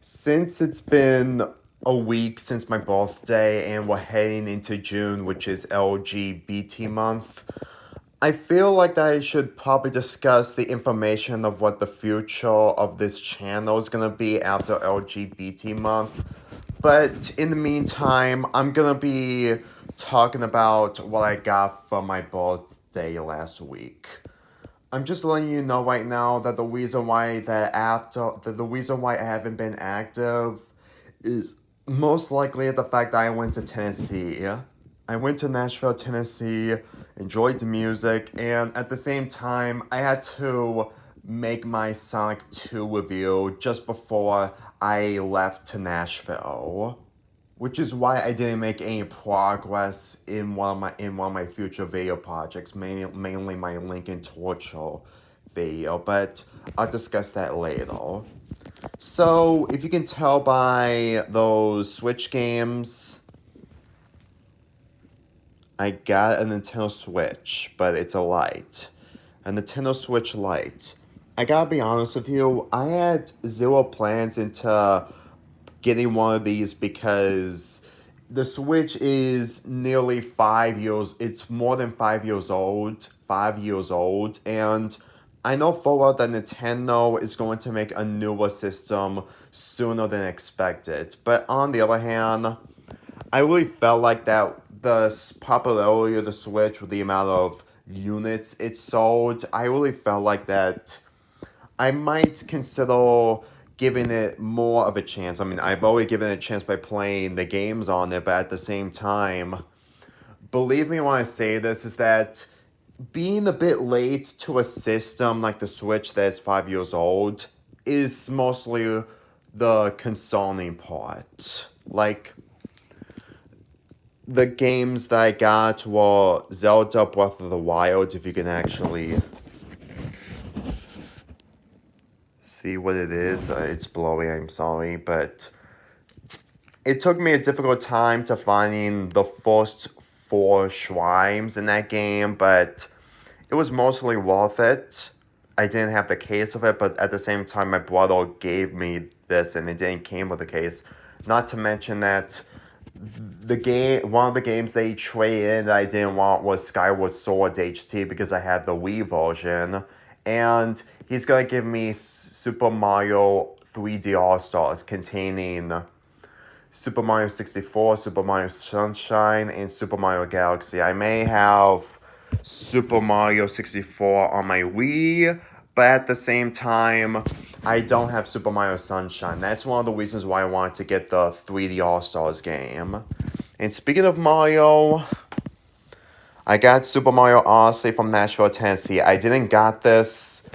Since it's been a week since my birthday and we're heading into June, which is LGBT month, I feel like I should probably discuss the information of what the future of this channel is gonna be after LGBT month. But in the meantime, I'm gonna be talking about what I got for my birthday last week. I'm just letting you know right now that the reason why I haven't been active is most likely the fact that I went to Tennessee. I went to Nashville, Tennessee, enjoyed the music, and at the same time, I had to make my Sonic 2 review just before I left to Nashville. Which is why I didn't make any progress in one of my future video projects, mainly my Lincoln Torture video, but I'll discuss that later. So, if you can tell by those Switch games, I got a Nintendo Switch, but it's a Lite. A Nintendo Switch Lite. I gotta be honest with you, I had zero plans into getting one of these because the Switch is nearly 5 years, it's more than 5 years old, 5 years old, and I know full well that Nintendo is going to make a newer system sooner than expected. But on the other hand, I really felt like that popularity of the Switch with the amount of units it sold, I really felt like that I might consider giving it more of a chance. I mean, I've already given it a chance by playing the games on it, but at the same time, believe me when I say this, is that being a bit late to a system like the Switch that is 5 years old is mostly the concerning part. Like, the games that I got were Zelda Breath of the Wild, if you can actually see what it is. It's blurry, I'm sorry, but it took me a difficult time to finding the first four shrines in that game, but it was mostly worth it. I didn't have the case of it, but at the same time, my brother gave me this, and it didn't came with a case. Not to mention that one of the games they traded in that I didn't want was Skyward Sword HT because I had the Wii version, and he's gonna give me Super Mario 3D All Stars containing Super Mario 64, Super Mario Sunshine, and Super Mario Galaxy. I may have Super Mario 64 on my Wii, but at the same time, I don't have Super Mario Sunshine. That's one of the reasons why I wanted to get the 3D All Stars game. And speaking of Mario, I got Super Mario Odyssey from Nashville, Tennessee. I didn't got this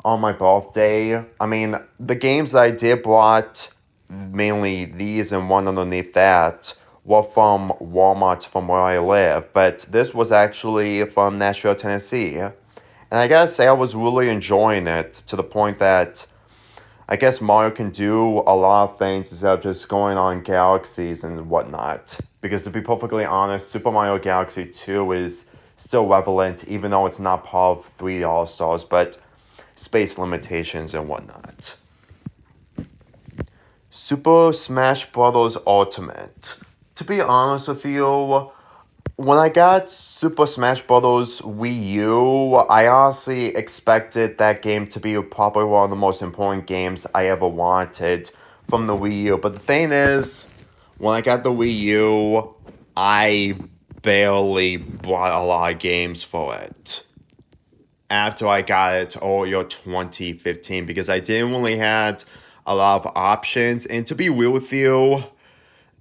on my birthday. I mean, the games that I did brought, mainly these and one underneath that, were from Walmart from where I live. But this was actually from Nashville, Tennessee. And I gotta say, I was really enjoying it to the point that I guess Mario can do a lot of things instead of just going on galaxies and whatnot. Because to be perfectly honest, Super Mario Galaxy 2 is still relevant, even though it's not part of 3 All Stars, but space limitations and whatnot. Super Smash Bros. Ultimate. To be honest with you, when I got Super Smash Bros. Wii U, I honestly expected that game to be probably one of the most important games I ever wanted from the Wii U. But the thing is, when I got the Wii U, I barely bought a lot of games for it after I got it earlier 2015 because I didn't really had a lot of options. And to be real with you,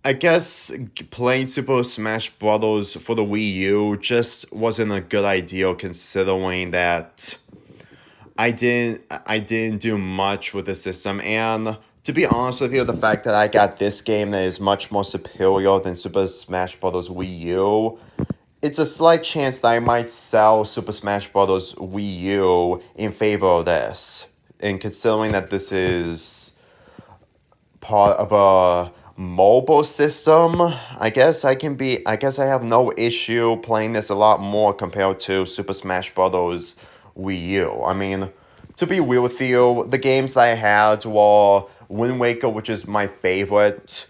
I guess playing Super Smash Bros. For the Wii U just wasn't a good idea considering that I didn't do much with the system, and to be honest with you, the fact that I got this game that is much more superior than Super Smash Bros. Wii U, it's a slight chance that I might sell Super Smash Bros. Wii U in favor of this. And considering that this is part of a mobile system, I guess I have no issue playing this a lot more compared to Super Smash Bros. Wii U. I mean, to be real with you, the games that I had were Wind Waker, which is my favorite,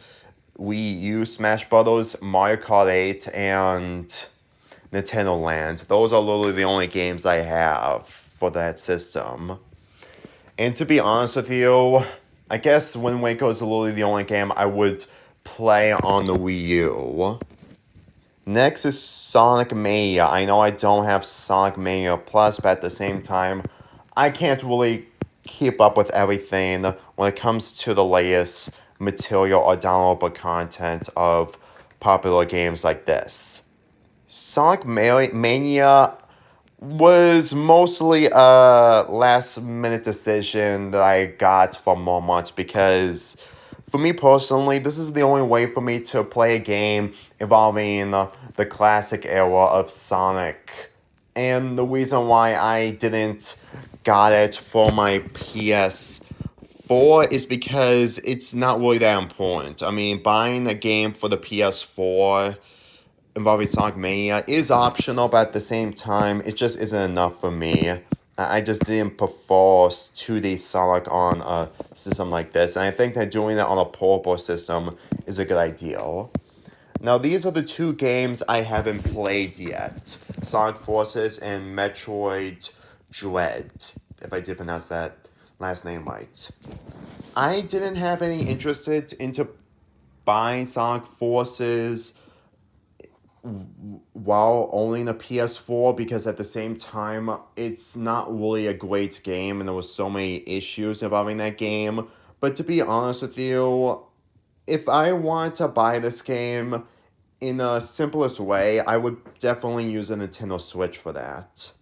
Wii U Smash Brothers, Mario Kart 8, and Nintendo Land. Those are literally the only games I have for that system. And to be honest with you, I guess Wind Waker is literally the only game I would play on the Wii U. Next is Sonic Mania. I know I don't have Sonic Mania Plus, but at the same time, I can't really keep up with everything when it comes to the latest material or downloadable content of popular games like this. Sonic Mania was mostly a last minute decision that I got for moments because for me personally, this is the only way for me to play a game involving the classic era of Sonic. And the reason why I didn't got it for my PS4 is because it's not really that important. I mean, buying a game for the PS4 involving Sonic Mania is optional, but at the same time, it just isn't enough for me. I just didn't prefer 2D Sonic on a system like this, and I think that doing it on a portable system is a good idea. Now, these are the two games I haven't played yet: Sonic Forces and Metroid Dread, if I did pronounce that last name right. I didn't have any interest into buying Sonic Forces while owning a PS4 because at the same time it's not really a great game and there was so many issues involving that game. But to be honest with you, if I want to buy this game in the simplest way, I would definitely use a Nintendo Switch for that.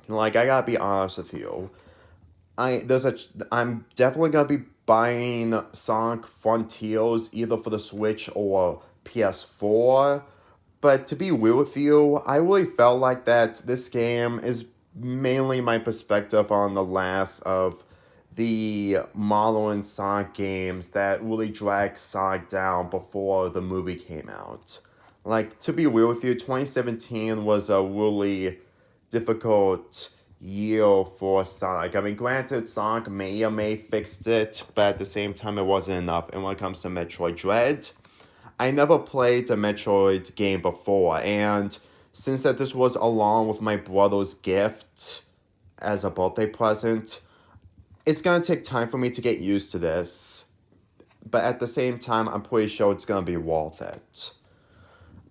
Like, I gotta be honest with you. I'm definitely gonna be buying Sonic Frontiers either for the Switch or PS4. But to be real with you, I really felt like that this game is mainly my perspective on the last of the Marvel and Sonic games that really dragged Sonic down before the movie came out. Like, to be real with you, 2017 was a really difficult year for Sonic. I mean, granted, Sonic may fixed it, but at the same time, it wasn't enough. And when it comes to Metroid Dread, I never played a Metroid game before, and since that this was along with my brother's gift as a birthday present, it's gonna take time for me to get used to this. But at the same time, I'm pretty sure it's gonna be worth it.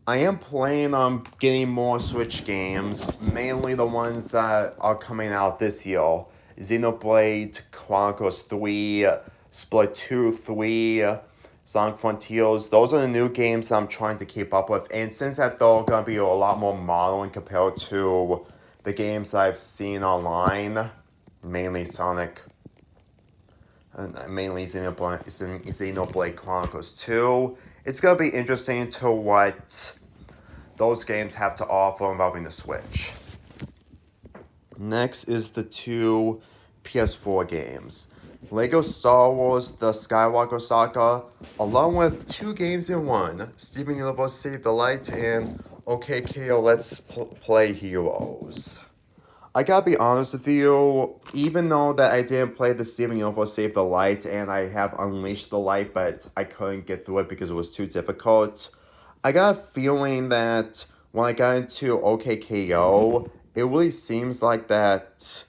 I am planning on getting more Switch games, mainly the ones that are coming out this year. Xenoblade Chronicles 3, Splatoon 3, Sonic Frontiers. Those are the new games that I'm trying to keep up with. And since that they're going to be a lot more modern compared to the games I've seen online, mainly Sonic, mainly Xenoblade Chronicles 2, it's going to be interesting to what those games have to offer involving the Switch. Next is the two PS4 games: Lego Star Wars The Skywalker Saga, along with two games in one: Steven Universe Save the Light and OKKO Let's Play Heroes. I gotta be honest with you, even though that I didn't play the Steven Universe Save the Light and I have Unleashed the Light, but I couldn't get through it because it was too difficult, I got a feeling that when I got into OKKO, it really seems like that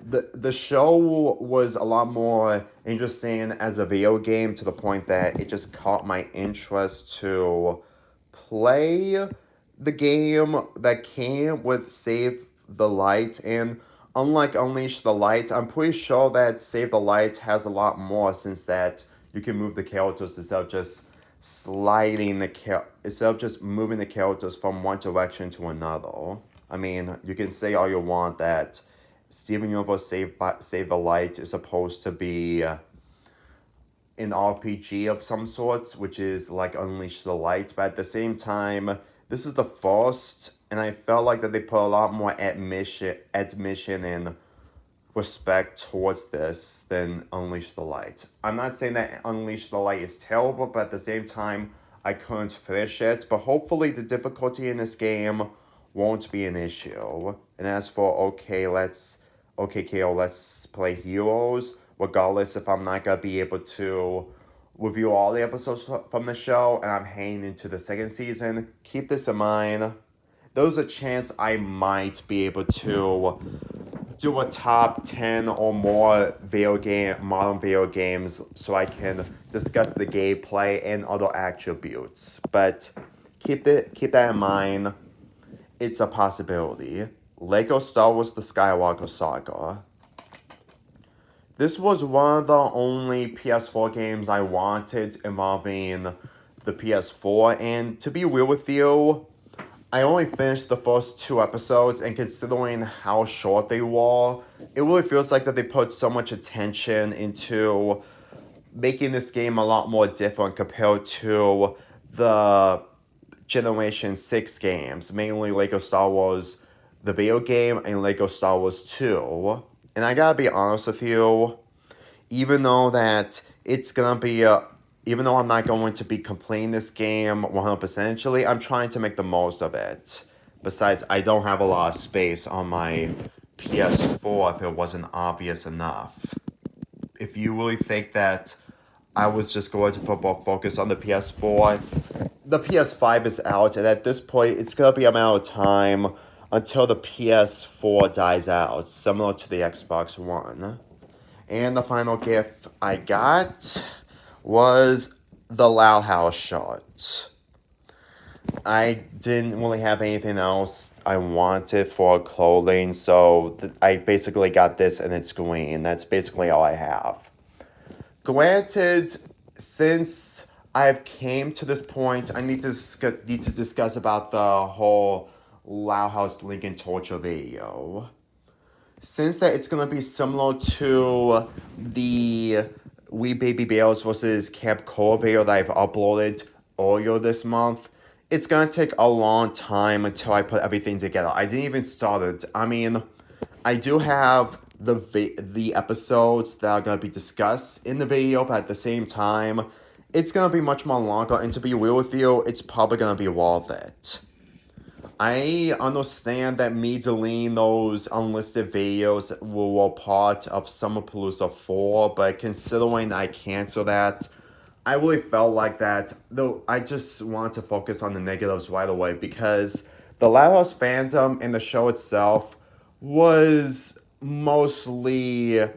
the show was a lot more interesting as a video game to the point that it just caught my interest to play the game that came with Save the Light. And unlike Unleash the Light, I'm pretty sure that Save the Light has a lot more, since that you can move the characters instead of just instead of just moving the characters from one direction to another. I mean, you can say all you want that Steven Universe Save the Light is supposed to be an RPG of some sorts, which is like Unleash the Light, but at the same time, this is the first, and I felt like that they put a lot more admission and respect towards this than Unleash the Light. I'm not saying that Unleash the Light is terrible, but at the same time, I couldn't finish it. But hopefully, the difficulty in this game won't be an issue. And as for OKKO Let's Play Heroes, regardless if I'm not gonna be able to review all the episodes from the show and I'm heading into the second season. Keep this in mind. There's a chance I might be able to do a top 10 or more modern video games so I can discuss the gameplay and other attributes. But keep that in mind. It's a possibility. Lego Star Wars The Skywalker Saga. This was one of the only PS4 games I wanted involving the PS4, and to be real with you, I only finished the first two episodes, and considering how short they were, it really feels like that they put so much attention into making this game a lot more different compared to the Generation 6 games, mainly Lego Star Wars, the video game, and Lego Star Wars 2. And I gotta be honest with you, even though that it's gonna be even though I'm not going to be completing this game 100%, I'm trying to make the most of it. Besides, I don't have a lot of space on my PS4 if it wasn't obvious enough. If you really think that I was just going to put more focus on the PS4, the PS5 is out, and at this point, it's gonna be a matter of time until the PS4 dies out, similar to the Xbox One. And the final gift I got was the Loud House shirt. I didn't really have anything else I wanted for clothing, so I basically got this and it's green. That's basically all I have. Granted, since I've came to this point, I need to discuss about the whole Loud House Lincoln Torture video. Since that it's gonna be similar to the We Baby Bears versus Camp Core video that I've uploaded earlier this month, it's gonna take a long time until I put everything together. I didn't even start it. I mean, I do have the episodes that are gonna be discussed in the video, but at the same time, it's gonna be much more longer. And to be real with you, it's probably gonna be worth it. I understand that me deleting those unlisted videos were part of Summerpalooza 4, but considering I canceled that, I really felt like that, though I just wanted to focus on the negatives right away because the Loud House fandom and the show itself was I'm mostly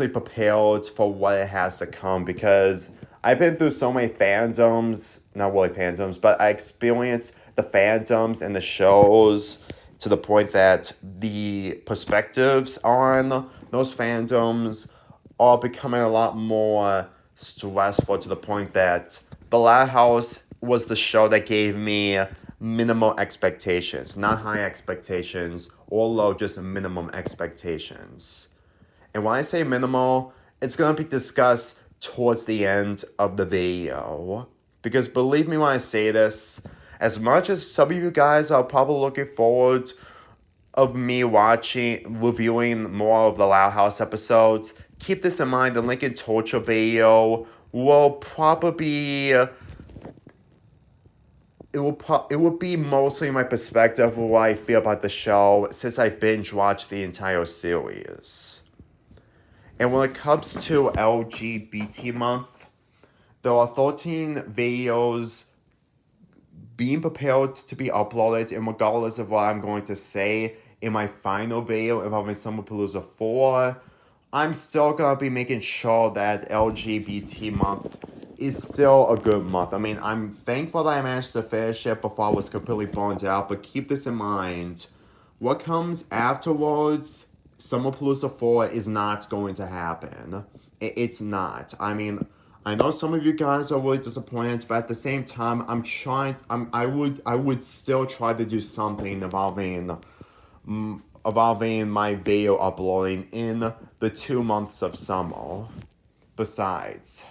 prepared for what it has to come because I've been through so many fandoms, not really fandoms, but I experienced the fandoms and the shows to the point that the perspectives on those fandoms are becoming a lot more stressful to the point that The Loud House was the show that gave me minimal expectations, not high expectations or low, just minimum expectations. And when I say minimal, it's going to be discussed towards the end of the video. Because believe me when I say this, as much as some of you guys are probably looking forward of me reviewing more of the Loud House episodes, keep this in mind, the Lincoln Torture video will probably it will be mostly my perspective of what I feel about the show since I binge watched the entire series. And when it comes to LGBT month, there are 13 videos being prepared to be uploaded, and regardless of what I'm going to say in my final video involving Summerpalooza 4, I'm still going to be making sure that LGBT month is still a good month. I mean, I'm thankful that I managed to finish it before I was completely burned out, but keep this in mind. What comes afterwards, Summerpalooza 4 is not going to happen. It's not. I mean, I know some of you guys are really disappointed, but at the same time, I would still try to do something involving my video uploading in the 2 months of summer. Besides,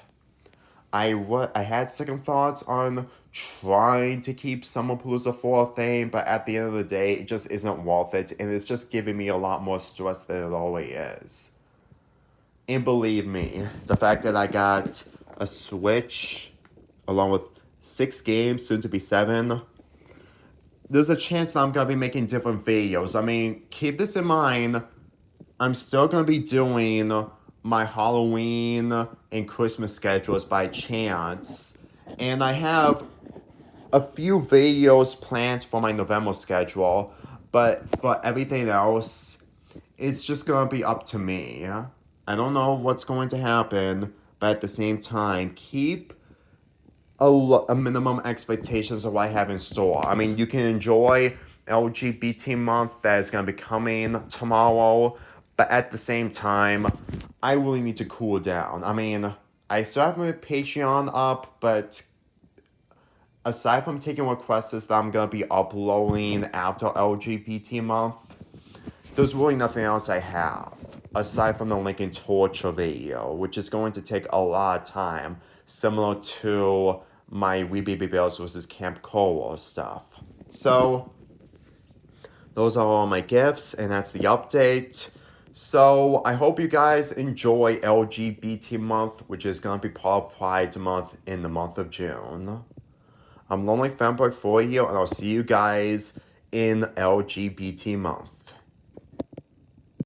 I had second thoughts on trying to keep Summerpalooza 4 a thing, but at the end of the day, it just isn't worth it, and it's just giving me a lot more stress than it already is. And believe me, the fact that I got a Switch, along with 6 games, soon to be 7, there's a chance that I'm gonna be making different videos. I mean, keep this in mind. I'm still gonna be doing my Halloween and Christmas schedules by chance, and I have a few videos planned for my November schedule, but for everything else, it's just gonna be up to me. I don't know what's going to happen, but at the same time, keep a minimum expectations of what I have in store. I mean, you can enjoy LGBT month that is going to be coming tomorrow, but at the same time, I really need to cool down. I mean, I still have my Patreon up, but aside from taking requests that I'm going to be uploading after LGBT month, there's really nothing else I have aside from the Lincoln Torture video, which is going to take a lot of time, similar to my We Baby Bears vs. Camp Coral stuff. So, those are all my gifts, and that's the update. So, I hope you guys enjoy LGBT month, which is going to be part of Pride month in the month of June. I'm Lonely Fanboy for you, and I'll see you guys in LGBT month.